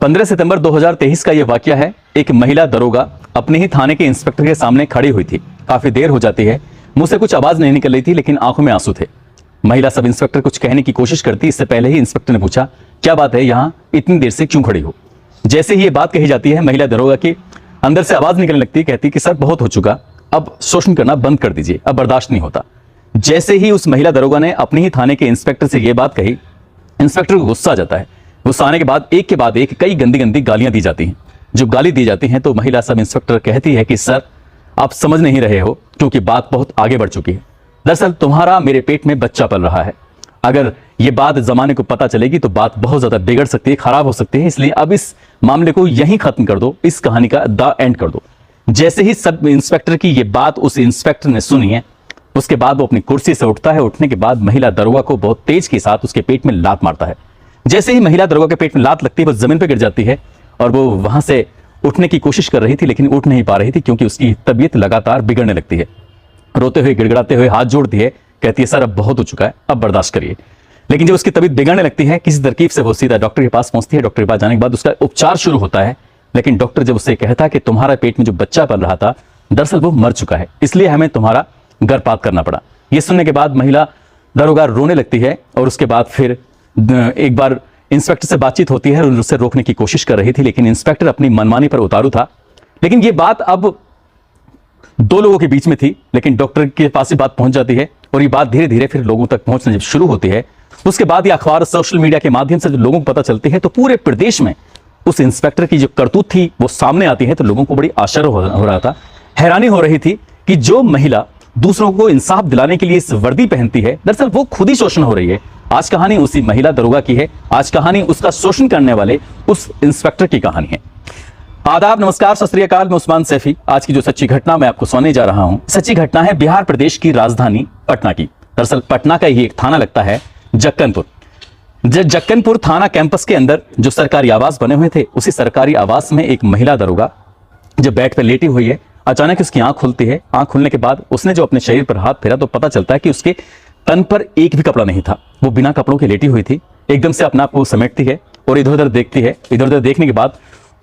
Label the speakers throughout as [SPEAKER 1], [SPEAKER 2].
[SPEAKER 1] 15 सितंबर 2023 का यह वाकया है। एक महिला दरोगा अपने ही थाने के इंस्पेक्टर के सामने खड़ी हुई थी। काफी देर हो जाती है, मुंह से कुछ आवाज नहीं निकल रही थी, लेकिन आंखों में आंसू थे। महिला सब इंस्पेक्टर कुछ कहने की कोशिश करती, इससे पहले ही इंस्पेक्टर ने पूछा, क्या बात है, यहाँ इतनी देर से क्यों खड़ी हो? जैसे ही ये बात कही जाती है, महिला दरोगा की अंदर से आवाज निकलने लगती है, कहती कि सर बहुत हो चुका, अब शोषण करना बंद कर दीजिए, अब बर्दाश्त नहीं होता। जैसे ही उस महिला दरोगा ने अपने ही थाने के इंस्पेक्टर से यह बात कही, इंस्पेक्टर को गुस्सा आ जाता है। गुस्सा आने के बाद एक कई गंदी गंदी गालियां दी जाती हैं। जो गाली दी जाती हैं तो महिला सब इंस्पेक्टर कहती है कि सर आप समझ नहीं रहे हो, क्योंकि बात बहुत आगे बढ़ चुकी है। दरअसल तुम्हारा मेरे पेट में बच्चा पल रहा है। अगर ये बात जमाने को पता चलेगी तो बात बहुत ज्यादा बिगड़ सकती है, खराब हो सकती है। इसलिए अब इस मामले को यहीं खत्म कर दो, इस कहानी का द एंड कर दो। जैसे ही सब इंस्पेक्टर की ये बात उस इंस्पेक्टर ने सुनी है, उसके बाद वो अपनी कुर्सी से उठता है। उठने के बाद महिला दरोगा को बहुत तेज के साथ उसके पेट में लात मारता है। जैसे ही महिला दरोगा के पेट में लात लगती है, वो जमीन पर गिर जाती है और वो वहां से उठने की कोशिश कर रही थी, लेकिन उठ नहीं पा रही थी, क्योंकि उसकी तबीयत लगातार बिगड़ने लगती है। रोते हुए, गिड़गिड़ाते हुए हाथ जोड़ती है, कहती है सर अब बहुत हो चुका है, अब बर्दाश्त करिए। लेकिन जब उसकी तबीयत बिगड़ने लगती है, किसी तरकीब से वो सीधा डॉक्टर के पास पहुंचती है। डॉक्टर के पास जाने के बाद उसका उपचार शुरू होता है। लेकिन डॉक्टर जब उससे कहता है कि तुम्हारा पेट में जो बच्चा पल रहा था, दरअसल वो मर चुका है, इसलिए हमें तुम्हारा गर्भपात करना पड़ा। ये सुनने के बाद महिला दरोगा रोने लगती है और उसके बाद फिर एक बार इंस्पेक्टर से बातचीत होती है और उससे रोकने की कोशिश कर रही थी, लेकिन इंस्पेक्टर अपनी मनमानी पर उतारू था। लेकिन ये बात अब दो लोगों के बीच में थी, लेकिन डॉक्टर के पास ही बात पहुंच जाती है और ये बात धीरे धीरे फिर लोगों तक पहुंचना जब शुरू होती है, उसके बाद ये अखबार, सोशल मीडिया के माध्यम से जब लोगों को पता चलती है, तो पूरे प्रदेश में उस इंस्पेक्टर की जो करतूत थी वो सामने आती है। तो लोगों को बड़ी आश्चर्य हो रहा था, हैरानी हो रही थी कि जो महिला दूसरों को इंसाफ दिलाने के लिए इस वर्दी पहनती है, दरअसल वो खुद ही शोषण हो रही है। आज कहानी उसी महिला दरोगा की है। आज कहानी उसका शोषण करने वाले उस इंस्पेक्टर की कहानी है। आदाब, नमस्कार, सत श्री अकाल। मैं उस्मान सैफी। आज की जो सच्ची घटना मैं आपको सुनाने जा रहा हूं, सच्ची घटना है बिहार प्रदेश की राजधानी पटना की। दरअसल पटना का ही एक थाना लगता है जक्कनपुर। जक्कनपुर थाना कैंपस के अंदर जो सरकारी आवास बने हुए थे, उसी सरकारी आवास में एक महिला दरोगा जब बेड पर लेटी हुई है, अचानक उसकी आंख खुलती है। आंख खुलने के बाद उसने जो अपने शरीर पर हाथ फेरा तो पता चलता है कि उसके तन पर एक भी कपड़ा नहीं था। वो बिना कपड़ों के लेटी हुई थी। एकदम से अपने आप को समेटती है और इधर उधर देखती है। इधर उधर देखने के बाद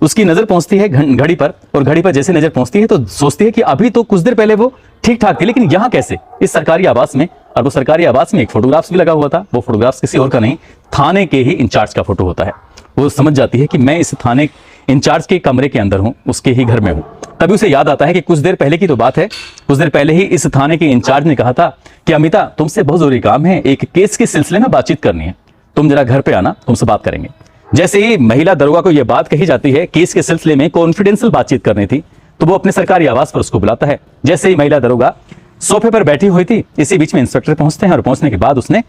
[SPEAKER 1] उसकी नजर पहुंचती है घड़ी पर, और घड़ी पर जैसे नजर पहुंचती है तो सोचती है कि अभी तो कुछ देर पहले वो ठीक ठाक थी, लेकिन यहाँ कैसे, इस सरकारी आवास में। और वो सरकारी आवास में एक फोटोग्राफ्स भी लगा हुआ था। वो फोटोग्राफ्स किसी और का नहीं, थाने के ही इंचार्ज का फोटो होता है। वो समझ जाती है कि मैं इस थाने इंचार्ज के कमरे के अंदर हूं, उसके ही घर में हूं। तभी उसे याद आता है कि कुछ देर पहले की तो बात है, कुछ देर पहले ही इस थाने के इंचार्ज ने कहा था कि अमिता, तुमसे बहुत जरूरी काम है, एक केस के सिलसिले में बातचीत करनी है, तुम जरा घर पे आना, तुमसे बात करेंगे। जैसे ही महिला दरोगा को यह बात कही जाती है, केस के सिलसिले में कॉन्फिडेंशियल बातचीत करनी थी, तो वो अपने सरकारी आवास पर उसको बुलाता है। जैसे ही महिला दरोगा सोफे पर बैठी हुई थी, इसी बीच में इंस्पेक्टर पहुंचते हैं और पहुंचने के बाद उसने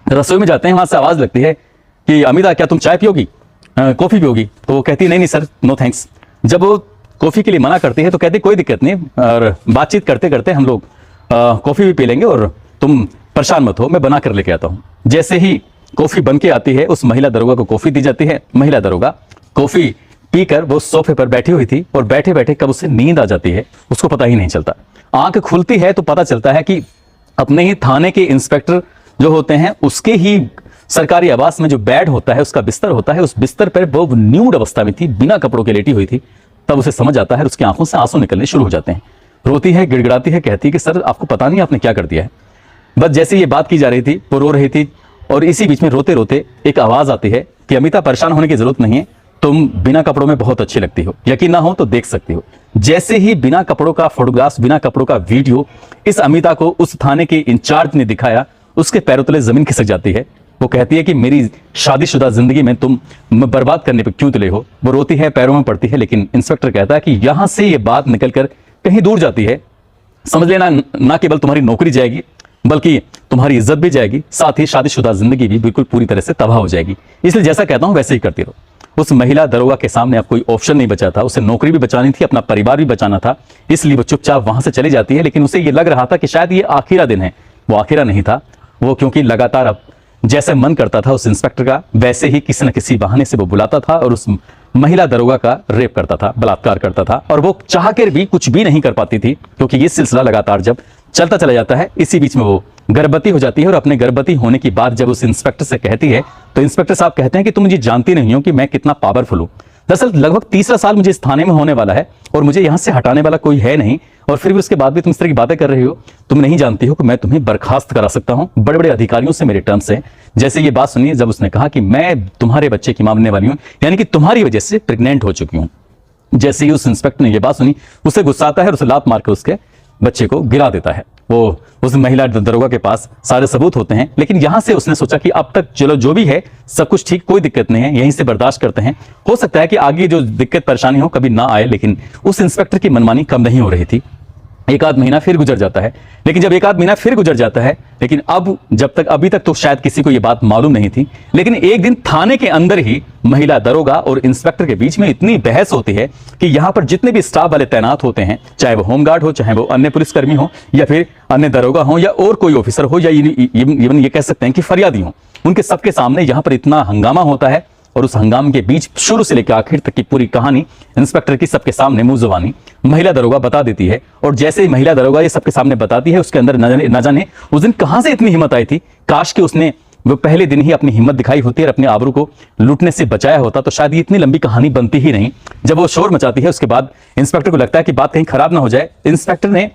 [SPEAKER 1] रसोई में जाते हैं। वहां से आवाज लगती है कि अमिता, क्या तुम चाय पियोगी, कॉफी पियोगी? तो वो कहती नहीं सर, नो थैंक्स। जब वो कॉफी के लिए मना करती है तो कहती कोई दिक्कत नहीं, और बातचीत करते करते हम लोग कॉफी भी पी लेंगे, और तुम परेशान मत हो, मैं बना कर लेके आता हूँ। जैसे ही कॉफी बन के आती है, उस महिला दरोगा को कॉफी दी जाती है। महिला दरोगा कॉफी पीकर वो सोफे पर बैठी हुई थी, और बैठे बैठे कब उसे नींद आ जाती है उसको पता ही नहीं चलता। आंख खुलती है तो पता चलता है कि अपने ही थाने के इंस्पेक्टर जो होते हैं, उसके ही सरकारी आवास में जो बेड होता है, उसका बिस्तर होता है, उस बिस्तर पर वो न्यूड अवस्था में थी, बिना कपड़ों के लेटी हुई थी। तब उसे समझ आता है, उसकी आंखों से आंसू निकलने शुरू हो जाते हैं। रोती है, गिड़गिड़ाती है, कहती है कि सर आपको पता नहीं आपने क्या कर दिया है। बस जैसे ये बात की जा रही थी, वो रो रही थी, और इसी बीच में रोते रोते एक आवाज आती है कि अमिता, परेशान होने की जरूरत नहीं है, तुम बिना कपड़ों में बहुत अच्छी लगती हो, यकीन ना हो तो देख सकती हो। जैसे ही बिना कपड़ों का फोटोग्राफ, बिना कपड़ों का वीडियो इस अमिता को उस थाने के इंचार्ज ने दिखाया, उसके पैरों तले जमीन खिसक जाती है। वो कहती है कि मेरी शादीशुदा जिंदगी में तुम बर्बाद करने पर क्यों तुले हो। वो रोती है, पैरों में पड़ती है, लेकिन इंस्पेक्टर कहता है कि यहां से ये बात निकलकर कहीं दूर जाती है, समझ लेना, ना केवल तुम्हारी नौकरी जाएगी बल्कि तुम्हारी इज्जत भी जाएगी, साथ ही शादीशुदा जिंदगी भी बिल्कुल पूरी तरह से तबाह हो जाएगी। इसलिए जैसा कहता हूं वैसे ही करती रहो। उस महिला दरोगा के सामने अब कोई ऑप्शन नहीं बचा था। उसे नौकरी भी बचानी थी, अपना परिवार भी बचाना था, इसलिए वो चुपचाप वहां से चली जाती है। लेकिन उसे ये लग रहा था कि शायद ये आखिरी दिन है। वो आखिरी नहीं था, वो क्योंकि लगातार अब जैसे मन करता था उस इंस्पेक्टर का, वैसे ही किसी न किसी बहाने से वो बुलाता था और उस महिला दरोगा का रेप करता था, बलात्कार करता था। और वो चाह कर भी कुछ भी नहीं कर पाती थी, क्योंकि ये सिलसिला लगातार जब चलता चला जाता है, इसी बीच में वो गर्भवती हो जाती है। और अपने गर्भवती होने की बात जब उस इंस्पेक्टर से कहती है तो इंस्पेक्टर साहब कहते हैं कि तुम मुझे जानती नहीं हो कि मैं कितना पावरफुल हूं। दरअसल लगभग तीसरा साल मुझे इस थाने में होने वाला है और मुझे यहां से हटाने वाला कोई है नहीं, और फिर भी उसके बाद भी तुम इस तरह की बातें कर रही हो। तुम नहीं जानती हो कि मैं तुम्हें बर्खास्त करा सकता हूं, बड़े बड़े अधिकारियों से मेरे टर्म्स हैं। जैसे ये बात सुनिए जब उसने कहा कि मैं तुम्हारे बच्चे की मां बनने वाली हूं, यानी कि तुम्हारी वजह से प्रेग्नेंट हो चुकी हूं। जैसे ही उस इंस्पेक्टर ने ये बात सुनी, उसे गुस्सा आता है और उसे लात मारकर उसके बच्चे को गिरा देता है। वो उस महिला दरोगा के पास सारे सबूत होते हैं, लेकिन यहां से उसने सोचा कि अब तक चलो जो भी है सब कुछ ठीक, कोई दिक्कत नहीं है, यहीं से बर्दाश्त करते हैं। हो सकता है कि आगे जो दिक्कत परेशानी हो कभी ना आए, लेकिन उस इंस्पेक्टर की मनमानी कम नहीं हो रही थी। एक आध महीना फिर गुजर जाता है, लेकिन जब एक आध महीना फिर गुजर जाता है, लेकिन अब जब तक अभी तक तो शायद किसी को यह बात मालूम नहीं थी, लेकिन एक दिन थाने के अंदर ही महिला दरोगा और इंस्पेक्टर के बीच में इतनी बहस होती है कि यहां पर जितने भी स्टाफ वाले तैनात होते हैं, चाहे वो होमगार्ड हो, चाहे वो अन्य पुलिसकर्मी हो, या फिर अन्य दरोगा हो, या और कोई ऑफिसर हो, या इवन ये कह सकते हैं कि फरियादी हो, उनके सबके सामने यहां पर इतना हंगामा होता है। और उस हंगाम के बीच शुरू से लेकर आखिर तक की पूरी कहानी इंस्पेक्टर की सबके सामने मुंह जुबानी महिला दरोगा बता देती है। और जैसे ही महिला दरोगा ये सबके सामने बताती है, उसके अंदर न जाने उस दिन कहां से इतनी हिम्मत आई थी। काश कि उसने वो पहले दिन ही अपनी हिम्मत दिखाई होती और अपने आबरू को लूटने से बचाया होता, तो शायद ये इतनी लंबी कहानी बनती ही नहीं। जब वो शोर मचाती है, उसके बाद इंस्पेक्टर को लगता है कि बात कहीं खराब ना हो जाए। इंस्पेक्टर ने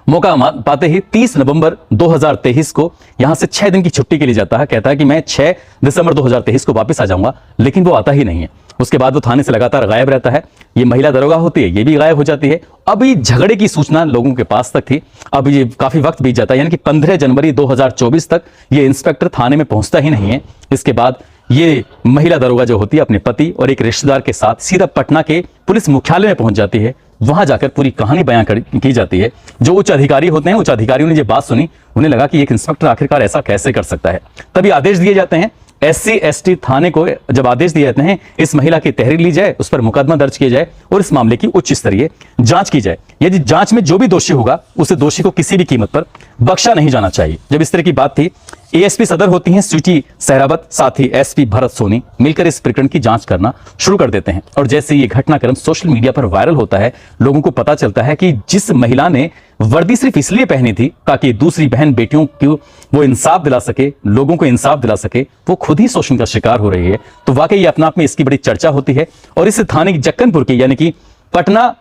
[SPEAKER 1] मौका पाते ही 30 नवंबर 2023 को यहां से 6 दिन की छुट्टी के लिए जाता है। कहता है कि मैं 6 दिसंबर 2023 को वापस आ जाऊंगा, लेकिन वो आता ही नहीं है। उसके बाद वो थाने से लगातार गायब रहता है। ये महिला दरोगा होती है, ये भी गायब हो जाती है। अभी झगड़े की सूचना लोगों के पास तक थी, अब ये काफी वक्त बीत जाता है, यानी कि 15 जनवरी 2024 तक ये इंस्पेक्टर थाने में पहुंचता ही नहीं है। इसके बाद ये महिला दरोगा जो होती है अपने पति और एक रिश्तेदार के साथ सीधा पटना के पुलिस मुख्यालय में पहुंच जाती है। वहां जाकर पूरी कहानी बयां की जाती है। जो उच्च अधिकारी होते हैं, उच्च अधिकारियों ने ये बात सुनी, उन्हें लगा कि एक इंस्पेक्टर आखिरकार ऐसा कैसे कर सकता है। तभी आदेश दिए जाते हैं SC ST थाने को, जब आदेश दिए जाते हैं इस महिला की तहरीर ली जाए, उस पर मुकदमा दर्ज किया जाए और इस मामले की उच्च स्तरीय जांच की जाए। यदि जांच में जो भी दोषी होगा उसे दोषी को किसी भी कीमत पर बख्शा नहीं जाना चाहिए। जब इस तरह की बात थी, ASP सदर होती हैं स्वीटी सहरावत, साथ ही SP भरत सोनी मिलकर इस प्रकरण की जांच करना शुरू कर देते हैं। और जैसे ये घटनाक्रम सोशल मीडिया पर वायरल होता है, लोगों को पता चलता है कि जिस महिला ने वर्दी सिर्फ इसलिए पहनी थी ताकि दूसरी बहन बेटियों को वो इंसाफ दिला सके, लोगों को इंसाफ दिला सके, वो खुद ही शोषण का शिकार हो रही है। तो वाकई अपने आप में इसकी बड़ी चर्चा होती है। और इस थाने की जक्कनपुर की, यानी कि पटना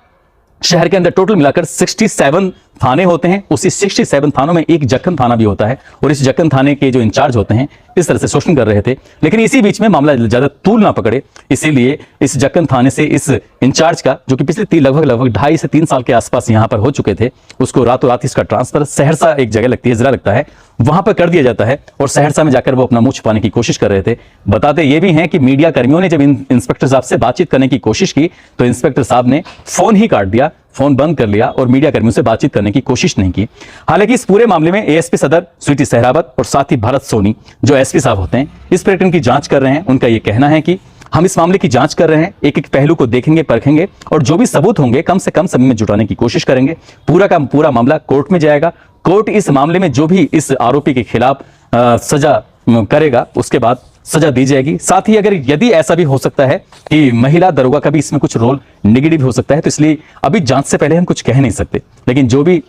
[SPEAKER 1] शहर के अंदर टोटल मिलाकर 67 थाने होते हैं। उसी 67 थानों में एक जक्कन थाना भी होता है, और इस जक्कन थाने के जो इंचार्ज होते हैं इस तरह से शोषण कर रहे थे। लेकिन इसी बीच में मामला ज्यादा तूल ना पकड़े, इसीलिए इस जक्कन थाने से इस इंचार्ज का, जो कि पिछले लगभग 2.5 से 3 साल के आसपास यहां पर हो चुके थे, उसको रातों रात इसका ट्रांसफर सहरसा, एक जगह लगती है, जिला लगता है, वहां पर कर दिया जाता है। और सहरसा में जाकर वो अपना मुंह छुपाने की कोशिश कर रहे थे। बताते ये भी हैं कि मीडिया कर्मियों ने जब इंस्पेक्टर साहब से बातचीत करने की कोशिश की, तो इंस्पेक्टर साहब ने फोन ही काट दिया, फोन बंद कर लिया और मीडिया कर्मियों से बातचीत करने की कोशिश नहीं की। हालांकि इस पूरे मामले में ASP सदर स्वीटी सहरावत और साथ ही भरत सोनी जो SP साहब होते हैं इस प्रकरण की जांच कर रहे हैं। उनका यह कहना है कि हम इस मामले की जांच कर रहे हैं, एक एक पहलू को देखेंगे, परखेंगे, और जो भी सबूत होंगे कम से कम समय में जुटाने की कोशिश करेंगे। पूरा का पूरा मामला कोर्ट में जाएगा। कोर्ट इस मामले में जो भी इस आरोपी के खिलाफ सजा करेगा, उसके बाद सजा दी जाएगी। साथ ही अगर यदि ऐसा भी हो सकता है कि महिला दरोगा का भी इसमें कुछ रोल नेगेटिव हो सकता है, तो इसलिए अभी जांच से पहले हम कुछ कह नहीं सकते। लेकिन जो भी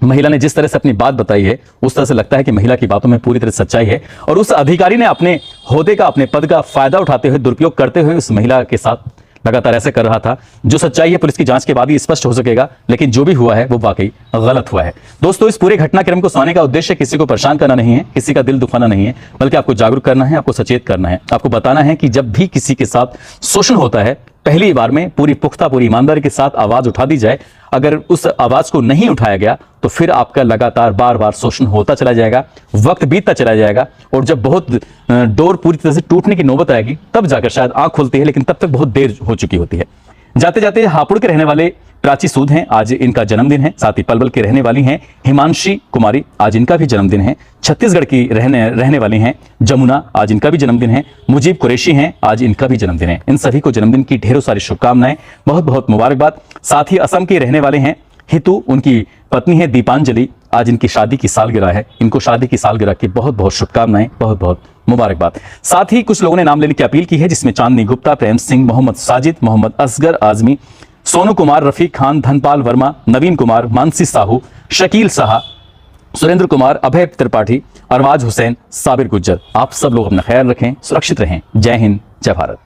[SPEAKER 1] महिला ने जिस तरह से अपनी बात बताई है, उस तरह से लगता है कि महिला की बातों में पूरी तरह सच्चाई है, और उस अधिकारी ने अपने होदे का, अपने पद का फायदा उठाते हुए, दुरुपयोग करते हुए उस महिला के साथ लगातार ऐसे कर रहा था। जो सच्चाई है पुलिस की जांच के बाद ही स्पष्ट हो सकेगा, लेकिन जो भी हुआ है वो वाकई गलत हुआ है। दोस्तों, इस पूरे घटनाक्रम को सुनाने का उद्देश्य किसी को परेशान करना नहीं है, किसी का दिल दुखाना नहीं है, बल्कि आपको जागरूक करना है, आपको सचेत करना है, आपको बताना है कि जब भी किसी के साथ शोषण होता है, पहली बार में पूरी पुख्ता, पूरी ईमानदारी के साथ आवाज उठा दी जाए। अगर उस आवाज को नहीं उठाया गया तो फिर आपका लगातार बार बार शोषण होता चला जाएगा, वक्त बीतता चला जाएगा, और जब बहुत डोर पूरी तरह से टूटने की नौबत आएगी तब जाकर शायद आंख खुलती है, लेकिन तब तक बहुत देर हो चुकी होती है। जाते जाते हापुड़ के रहने वाले प्राची सूद हैं, आज इनका जन्मदिन है। साथ ही पलवल की रहने वाली हैं हिमांशी कुमारी, आज इनका भी जन्मदिन है। छत्तीसगढ़ की रहने वाली हैं जमुना, आज इनका भी जन्मदिन है। मुजीब कुरैशी हैं, आज इनका भी जन्मदिन है। इन सभी को जन्मदिन की ढेरों सारी शुभकामनाएं, बहुत बहुत मुबारकबाद। साथ ही असम के रहने वाले हैं हितू, उनकी पत्नी है दीपांजलि, आज इनकी शादी की सालगिरह है। इनको शादी की सालगिरह की बहुत बहुत शुभकामनाएं, बहुत बहुत मुबारकबाद। साथ ही कुछ लोगों ने नाम लेने की अपील की है, जिसमें चांदनी गुप्ता, प्रेम सिंह, मोहम्मद साजिद, मोहम्मद असगर आजमी, सोनू कुमार, रफीक खान, धनपाल वर्मा, नवीन कुमार, मानसी साहू, शकील साहा, सुरेंद्र कुमार, अभय त्रिपाठी, अरबाज हुसैन, साबिर गुज्जर। आप सब लोग अपना ख्याल रखें, सुरक्षित रहें। जय हिंद, जय भारत।